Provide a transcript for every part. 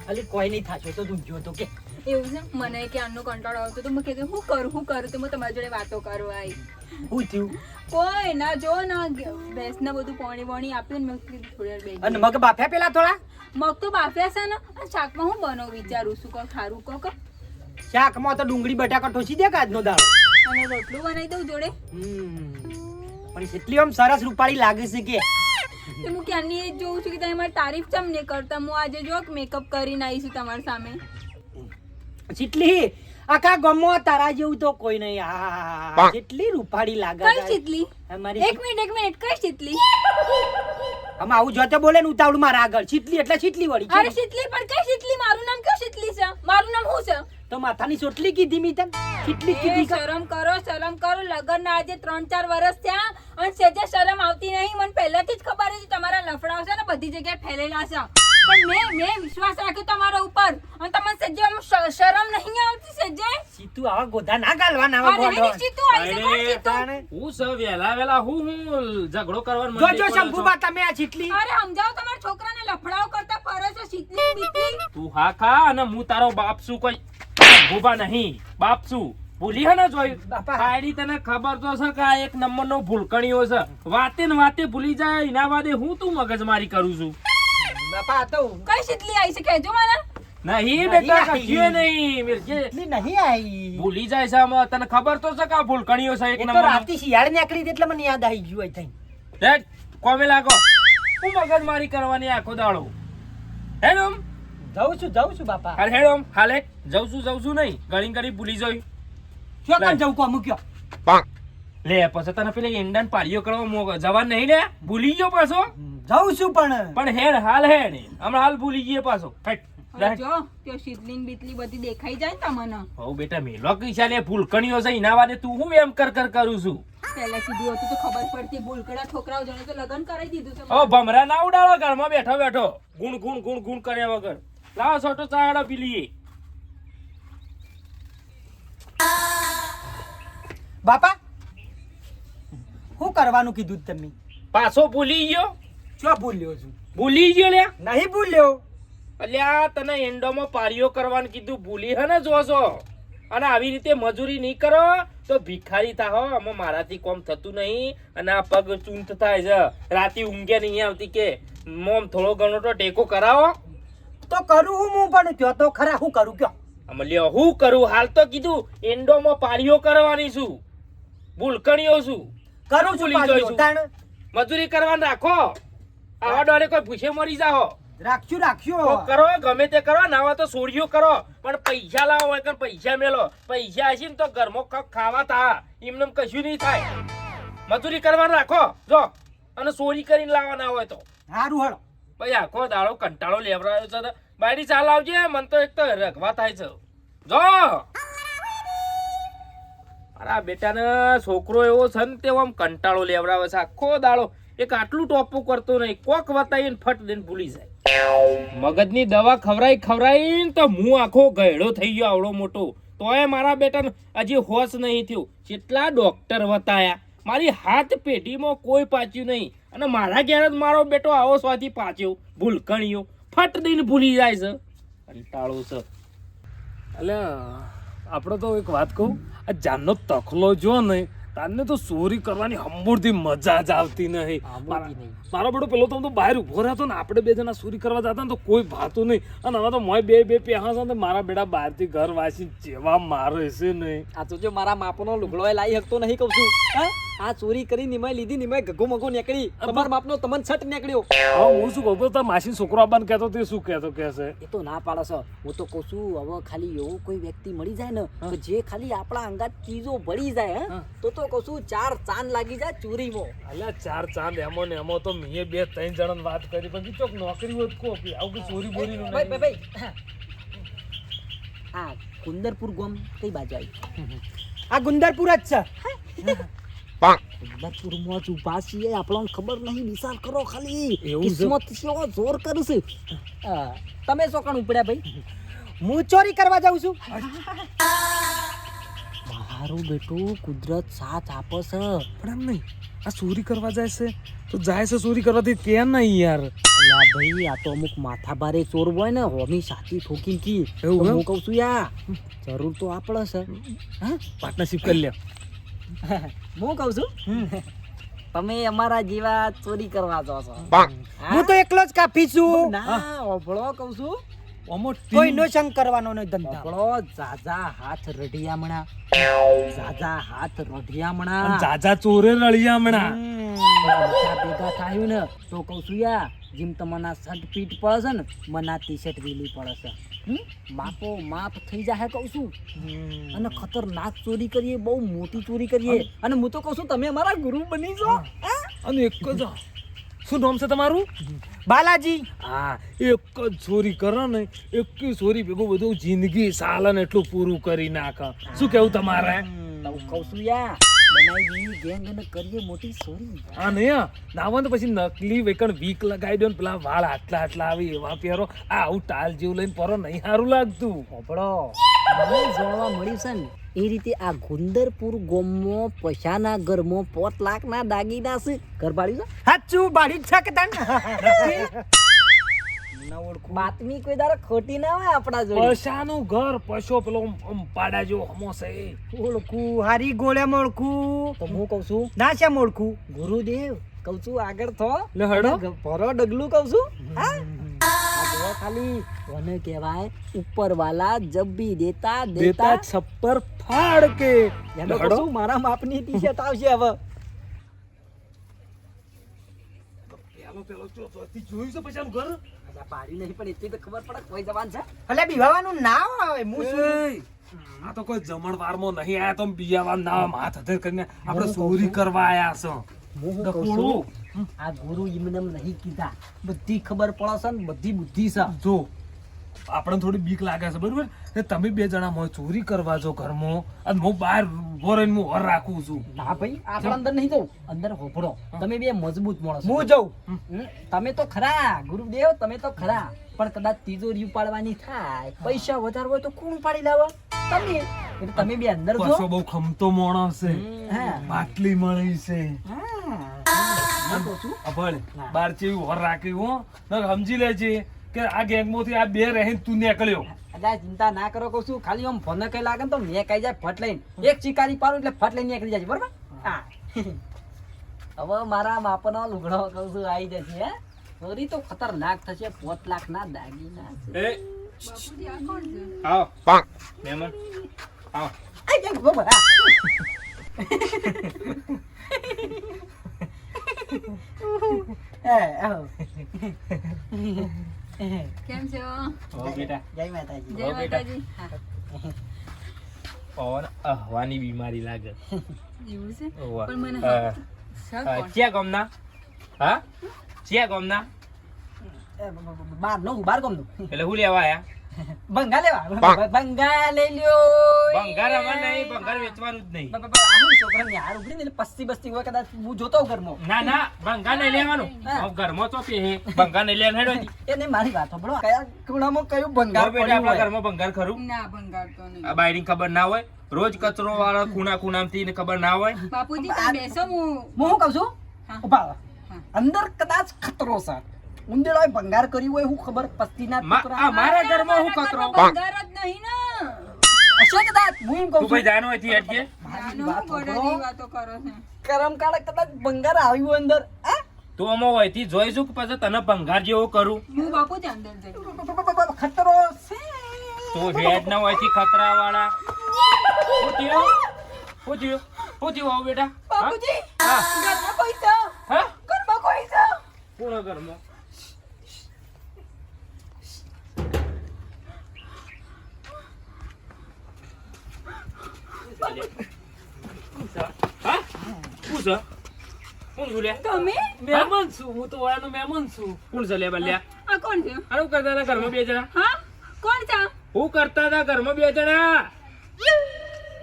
અલી કોઈ નહીં થાશો તો તું જો તો કે એવું છે મને કે આનો કંટાળો આવતો તો મેં કીધું હું કરું તો હું તમારી જોડે વાતો કરવા આવી હું થયું કોઈ ના જો ના ભેંસને બધું પાણી આપ્યું ને મેં કીધું થોડી વાર બેસી અને મગ બાફ્યા પેલા થોડા મગ તો બાફ્યા છે ને અને શાકમાં હું બનાવું વિચારું છું કોઈ ખારું કોક શાકમાં તો ડુંગળી બટાકા ઠોસી દે કે આજનો દાડો અને રોટલું બનાવી દઉં જોડે પણ એટલી આમ સરસ રૂપાળી લાગે છે કે તો હું ક્યારની એ જ જોઉં છું કે તમે મારી તારીફ ચમ નહીં કરતા હું આજે જો મેકઅપ કરીને આવી છું તમારી સામે ચીટલી આખા ગમો તારા જેવું તો કોઈ નહીં આ કેટલી રૂપાળી લાગે કઈ ચીટલી અમારી એક મિનિટ કઈ ચીટલી આમ આવું જોતે બોલે ને ઉતાવળ મારા આગળ ચીટલી એટલે ચીટલી વળી અરે ચીટલી પણ કઈ ચીટલી મારું નામ કયું ચીટલી છે મારું નામ શું છે તો માથાની ચોટલી કીધી મી તને ચીટલી કીધી શરમ કરો લગન ના આજે 3-4 વર્ષ થયા અને સેજે શરમ આવતી નહીં મને પહેલાથી જ ખબર હતી તમારા લફડાઓ છે ને બધી જગ્યાએ ફેલેલા છે પણ મેં વિશ્વાસ રાખ્યો તમારા ઉપર અને તમને સેજે શરમ નહીં આવતી સેજે સીતું આવા ગોધા ના ગાલવાના આવા ગોધો સીતું આવી છે કોણ સીતું હું સ વેલા હું ઝઘડો કરવાનો જો જો શંભુબા તમે આ ચીટલી અરે સમજાવો તમારા છોકરાને લફડાઓ કરતા ફરે છે સીટલી બીટલી તું હા ખા અને હું તારો બાપ છું કોઈ ભૂબા નહીં બાપ છું ભૂલી હે ને જોઈ બાપા આડી તને ખબર તો છે કે આ એક નંબરનો ભૂલકણીઓ છે વાતે ને વાતે ભૂલી જાય એના વાદે હું તું મગજમારી કરું છું બાપા તો કઈ સીટલી આવી છે કહેજો મને નહીં બેટા કશું નહીં મિર્જે ચીટલી નહીં આવી ભૂલી જાય છે આમાં તને ખબર તો છે કે આ ભૂલકણીઓ છે એક એ તો નંબર રાતી શિયાળ નીકળી હતી એટલે મને યાદ આવી ગયું આઈ થઈ કોમે લાગો હું મગજમારી કરવાની આખો દાડો હેડમ જાઉં છું બાપા અરે હેડમ હાલે જઉં છું નહીં ઘણી ભૂલી જોઈ શું કામ જવું કો મૂક્યો લે પછી તને પેલી ઈંડન પાડીઓ કરવા જવાન નહીં લે ભૂલી ગયો પાછો જાઉં છું પણ હેડ હમણાં હાલ ભૂલી ગયો પાછો જો તે શીતલીન બીતલી બધી દેખાઈ જાય ને તમને હઉ બેટા મેલો કીશા લે ભૂલકણીઓ છે એના વાદે તું હું એમ કર કરું છું પહેલા કીધું હતું તો ખબર પડતી ભૂલકડા છોકરાઓ જણે તો લગન કરાવી દીધું છે ઓ ભમરા ના ઉડાડો ઘરમાં બેઠો ગુણ કર્યા વગર લાવો છોટો ચાડા પી લઈએ બાપા શું કરવાનું કીધું તમે પાછો ભૂલી ગયો શું ભૂલ્યો છું ભૂલી ગયો લે નહીં ભૂલ્યો અલ્યા તને એન્ડોમાં પારીઓ કરવાનું કીધું ભૂલી હે ને જોશો અને આવી રીતે મજૂરી નહીં કરો તો ભિખારી થાહો આમાં મારાથી કોમ થતું નહીં અને આ પગ ચૂંટ થાય છે રાતે ઊંઘે નહીં આવતી કે મોમ થોડો ઘણો તો ટેકો કરાવો તો કરું હું પણ કયો તો ખરા હું કરું કયો અમલ્યો હું કરું હાલ તો કીધું એન્ડોમાં પારીઓ કરવાની છું ભૂલકણીઓ છું કરું છું પાછું તાણ મજૂરી કરવાનું રાખો આવા ડોલે કોઈ ભૂસે મરી જાઓ રાખ્યું કરો ગમે તે કરો નાવા તો સોડિયો કરો પણ પૈસા લાવો હોય કે પૈસા મેલો પૈસા હશે ને તો ઘરમાં ખાવા થા એમને કશું નહીં થાય મજૂરી કરવાનું રાખો જો અને સોરી કરીને લાવવાના હોય તો સારું હળો ભાઈ આખો દાડો કંટાળો લેવડાયો છે બાયડી ચાલ આવજે મને તો એક તો રખવા થાય છે જો અરે બેટાને છોકરો એવો છે ને તેવો આમ કંટાળો લેવડાવે છે આખો દાડો એક આટલું ટોપું કરતો નહીં કોક વતાવીને ફટ દઈને ભૂલી જાય મગજની દવા ખવરાઈ તો હું આખો ગયડો થઈ ગયો આવડો મોટો તોય મારા બેટાને હજી હોશ નહીં થયું કેટલા ડોક્ટર વતાયા મારી હાથ પેઢીમાં કોઈ પાચ્યું નહીં અને મારા ઘેર જ મારો બેટો આવો સ્વાથી પાચ્યો ભૂલકણીઓ ફટ દઈને ભૂલી જાય છે કંટાળો છે એટલે આપણે તો એક વાત કહું આ જાનનો તખલો જો ને તારને તો ચોરી કરવાની હંબોળથી મજા જ આવતી નહીં મારો બેટો પેલો તો બહાર ઉભો રહેતો ને આપણે બે જણા ચોરી કરવા જતા ને તો કોઈ ભાતું નહીં અને હવે તો મોય બે પહેવા છે ને મારા બેટા બહારથી ઘર વાસી જેવા મારે છે નહીં આ તો જો મારા માપનો લુગડો લાવી શકતો નહીં કહું છું હા આ ચોરી કરી નિમાય લીધી નિમાય ગગો મગો નીકળી તમારા બાપનો તમને છટ નીકળ્યો હા હું શું કહું તો માસી છોકરો આપવાને કહેતો તે શું કહેતો કે છે એ તો ના પાડે છે હું તો કહું છું હવે ખાલી એવો કોઈ વ્યક્તિ મળી જાય ને કે જે ખાલી આપણા અંગાત ચીજો ભળી જાય હે તો કહું છું 4 ચાંદ લાગી જાય ચોરીમાં અલ્યા 4 ચાંદ એમાં ને એમાં તો મેં 2-3 જણાને વાત કરી પણ ચોક નોકરી હોય તો કહો કે આવું કે ચોરી બોરી નું ભાઈ આ કુંદરપુર ગામ કઈ બાજુ આવી આ ગુંદરપુર જ છે કુંદરપુરમાં જ ઉભા છીએ આપણને ખબર નહીં વિચાર કરો ખાલી એવું છે? કિસ્મત કેવો જોર કરશે તમે શું કણ ઉપડ્યા ભાઈ હું ચોરી કરવા જાઉં છું હારું બેટું કુદરત સાથ આપે છે. પણ એમ નહીં, આ ચોરી કરવા જાય છે તો જાય છે ચોરી કરવાથી કે નહીં યાર. અલા ભાઈ આ તો અમુક માથા ભારે ચોર હોય ને હોમી સાચી ઠોકી કી એવું તો એમ? હું કહું છું યા જરૂર તો આપણે છે. હા પાર્ટનરશિપ કરી લે. હું કહું છું તમે અમારા જેવા ચોરી કરવા જો છો. હું તો એકલો જ કાપી છું. ના ઓભળો કહું છું ઓમો કોઈનો સંગ કરવાનો નહીં ધંધા. ઓભળો જાજા હાથ રઢિયામણા જાજા હાથ રઢિયામણા જાજા ચોરે રળિયા હમણાં. બધા ભેગા થાયું ને તો કહું છું યા જેમ તમારા શર્ટ પીટ પડે છે ને મના ટી શર્ટ વેલી પડે છે. માપો માપ થઈ જાય કહું છું. અને ખતરનાક ચોરી કરીએ, બહુ મોટી ચોરી કરીએ. અને હું તો કહું છું તમે અમારા ગુરુ બની છો. અને એક જ શું નામ છે તમારું? બાલાજી. હા, એક જ ચોરી કરે ને એક ચોરી ભેગું બધું જિંદગી સાલન એટલું પૂરું કરી નાખે. શું કેવું તમારે? તો કહું છું યા બનાવી દીધી ગેંગ અને કરીએ મોટી ચોરી. હા નહીં નાવા તો પછી નકલી વેકણ વીક લગાવી દો ને પેલા વાળ આટલા આટલા આવી એવા પહેરો. આ આવું ટાલ જેવું લઈને પરો નહીં સારું લાગતું. હોપડો મને જાણવા મળ્યું છે ને એ રીતે આ ગુંદરપુર ગોમમાં પૈસાના ઘરમાં 5 લાખના દાગીના છે. ઘર બાળ્યું છે સાચું બાળી જ છે કે તને? બાતમી કોઈ દાડો ખોટી ના હોય આપણા જોડે. પૈસાનું ઘર પૈસો પેલો આમ પાડા જેવો હમો છે એ. ઓળખું હારી ગોળે મોળખું તો હું કહું છું ના છે મોળખું. ગુરુદેવ કહું છું આગળ થો લે હડો. ભરો ડગલું કહું છું. હા આ જો ખાલી કોને કહેવાય ઉપર વાલા જબ ભી દેતા દેતા છપ્પર ફાડ કે. એનો કહું છું મારા માપની ટી શર્ટ આવશે હવે. પેલો જોયું છે પૈસાનું ઘર? અચ્છા, પાડી નહીં પણ એટલી તો ખબર પડે કોઈ જવાન છે. એટલે બીવાવાનું ના આવે. હું શું એય, આ તો કોઈ જમણવારમાં નહીં આયા તો બિયાવા ના હાથ હથેર કરીને આપણે ચોરી કરવા આયા છો. હું શું કહું છું આ ગુરુ એમને નહીં કીધા, બધી ખબર પડે છે ને બધી બુદ્ધિ છે. જો આપણે થોડી બીક લાગે છે બરોબર ને તમે બે જણા મોય ચોરી કરવા જો ઘરમાં અને હું બહાર ઉભો રહીને હું ઓર રાખું છું. ના ભાઈ આપણે અંદર નહીં જવું, અંદર હોભળો તમે બે મજબૂત માણસ છો. હું જઉં. તમે તો ખરા ગુરુદેવ, તમે તો ખરા પણ કદાચ તિજોરી ઉપાડવાની થાય, પૈસા વધારે હોય તો કોણ ઉપાડી લાવે? તમે. એટલે તમે બે અંદર જો. પાછો બહુ ખમતો માણસ છે. હા બાટલી મળી છે. હું કહું છું અભળ બાર ચેવી ઓર રાખી હો ને સમજી લેજે કે આ ગેંગમાંથી આ બે રહીને તું નીકળ્યો. અલ્યા ચિંતા ના કરો કહું છું, ખાલી આમ ફોન કઈ લાગે ને તો મેં કઈ જાય ફટ લઈને એક ચિકારી પાડું એટલે ફટ લઈને નીકળી જાય બરોબર. હા હવે મારા માપનો લુગડો કહું છું આવી જશે. હે ચોરી તો ખતરનાક થશે. 5 લાખના દાગીના છે. એ બાપુજી આ કોણ છે? આવો મહેમાન આવો. આઈ જાય બરોબર. હા. આવો. કેમ છો? હો બેટા. જય માતાજી. જય હો બેટા. માતાજી. હા, પવન અહવાની બીમારી લાગે. એવું છે? ઓવા. પણ મને અ, સર અ, કોણ? ક્યાં ગામના? હા ક્યાં ગામના? બાર ગમનું એટલે હું લેવા આયા? બંગા લેવા. બંગા લઈ લ્યો. ભંગાર આમાં નહીં, ભંગાર વેચવાનું જ નહીં. આનું છોકરાને હાર ઉભરી ને પસ્તી બસ્તી હોય કદાચ હું જોતો હોઉં ઘરમાં. ના ના ભંગાર નહીં લેવાનું. હા. હવે ઘરમાં તો પે ભંગાર નહીં લેવાનું હેડો જી. એ નહીં મારી વાત સાંભળો. કયા ખૂણામાં કયું હો ભંગાર બેટા, પડ્યું આપણા હોય? ઘરમાં ભંગાર ખરું? ના ભંગાર તો નહીં. આ બાયડી ખબર ના હોય? રોજ કચરો વાળા ખૂણા ખૂણામાંથી ને ખબર ના હોય? બાપુજી તમે બેસો હું હું શું કહું છું હા. ઉભા રહો. હા. અંદર કદાચ ખતરો છે. ઉંદેડાએ ભંગાર કર્યું હોય હું ખબર પસ્તીના ટુકડા. આ મારા ઘરમાં હું કચરો? ભંગાર જ નહીં ને. હશે કદાચ હું એમ કહું તું છું. ભાઈ જાનો અહીંથી હટજે. મારી જાનો વાત ગોડાની સાંભળો. વાતો કરો છો. કરમ કાળે કદાચ ભંગાર આવ્યું અંદર. હા? તું આમાં હોયથી જોઈશું કે પછી તને ભંગાર જેવો કરું. હું બાપુજી અંદર જઈ. ખતરો છે. તું હેડ ના હોયથી ખતરા વાળા. શું થયું? શું થયું? શું થયું આવું બેટા? હા? બાપુજી હા. ઘરમાં કોઈ છે? હા? ઘરમાં કોઈ છે? કોણ ઘરમાં? હા? શું છે? કોણ છું લે? તમે? મહેમાન છું હું તો વાળાનો મહેમાન છું. કોણ છે લે બલ્યા? આ કોણ છે? આ શું કરતા હતા ઘરમાં બે જણા? હા કોણ છે? શું કરતા હતા ઘરમાં બે જણા?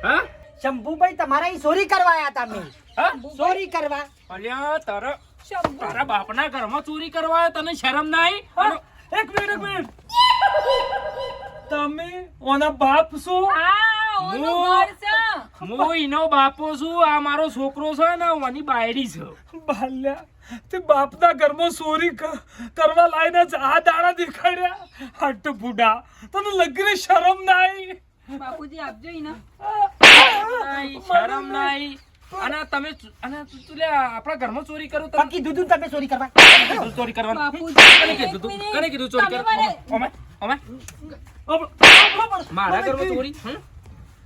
હા? શંભુભાઈ તમારા અહીં ચોરી કરવા આયા તમે. હા? ચોરી કરવા. અલ્યા તારા શંભુ. તારા બાપના ઘરમાં ચોરી કરવા આવ્યો, તને શરમ ના આવી? હા? એક મિનિટ તમે ઓના બાપ છો? હા ઓનું હું- ઘર છે. હું ઈનો બાપો છું, આ મારો છોકરો છે ને ઓની બાયડી છે. બાલ્યા તે બાપના ઘરમાં ચોરી કરવા લાઈને જ આ દાડા દેખાડ્યા. હટ બુડા, તને લગીને શરમ નાઈ? બાપુજી આપજો ઈને. નાઈ, શરમ નાઈ. અને તમે અને તું લે આપણા ઘરમાં ચોરી કરું તમે બાકી દૂધ તમે ચોરી કરવા કીધું ચોરી કરવાનું? બાપુજી, કને કીધું તું? એક મિનિટ. કને કીધું ચોરી તમે કરવાનું? મને- ઓમે મારા ઘરમાં ચોરી?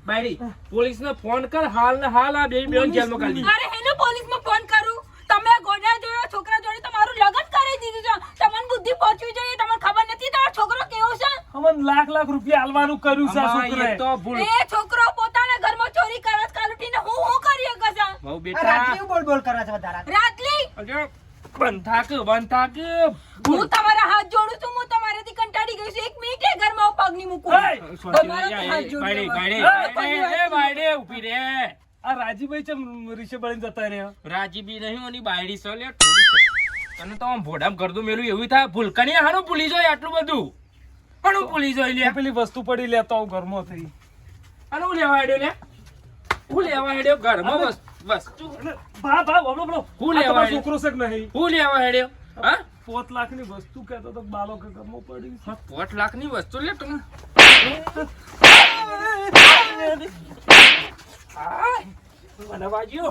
બાયડી, પોલીસને ફોન કર હાલ ને હાલ આ બે જેલમાં કાઢી. અરે હેનો પોલીસમાં ફોન કરું? તમે ગોડા જોયો છોકરા જોડે તમારું લગ્ન કરી દીધું છે. તમને બુદ્ધિ પહોંચવી જોઈએ. તમને ખબર નથી તમારો છોકરો કેવો છે? અમન લાખ રૂપિયા આલવાનું કર્યું છે આ અમાય છોકરાએ. એ તો ભૂલ. એ છોકરો પોતાના ઘરમાં ચોરી કરે છે, કાલ ઉઠીને હું કરી શકે છે? બહુ આ બેટા રાત્રિ બોલ બોલ કરે છે વધારા. રાતલી, અલ્યા, બંધ થાક. હું તમારા હાથ જોડું છું. હું તમારાથી કંટાળી ગઈ છું. 1 મિનિટ એ ઘરમાં હું પગ નહીં મૂકું. એય! તમારાથી હાથ જોડું. બાયડી ઉભી રે. આ રાજીભાઈ ચમ રીશે બળીને જતા રહ્યા? રાજીબી નહીં ઓની બાયડી છે લે થોડી છે. તને તો આમ ભોડામ કરતું મેલું એવું થાય. ભૂલકણી હાનું ભૂલી જાય આટલું બધું? હાનું ભૂલી જાય લે? આ પેલી વસ્તુ પડી લેતો આવું ઘરમાં થઈ. હાનું લેવા હેડ્યો લે? હું લેવા હેડ્યો ઘરમાં વસ્તુ? બા બોલો હું આ લેવા તમારો આવ્યો? છોકરો છે કે નહીં? હું લેવા હેડ્યો? હા? 5 લાખની વસ્તુ કહેતો તો બાલો કે ઘરમાં પડી છે. 5 લાખની વસ્તુ લે તું. મને વાગ્યો.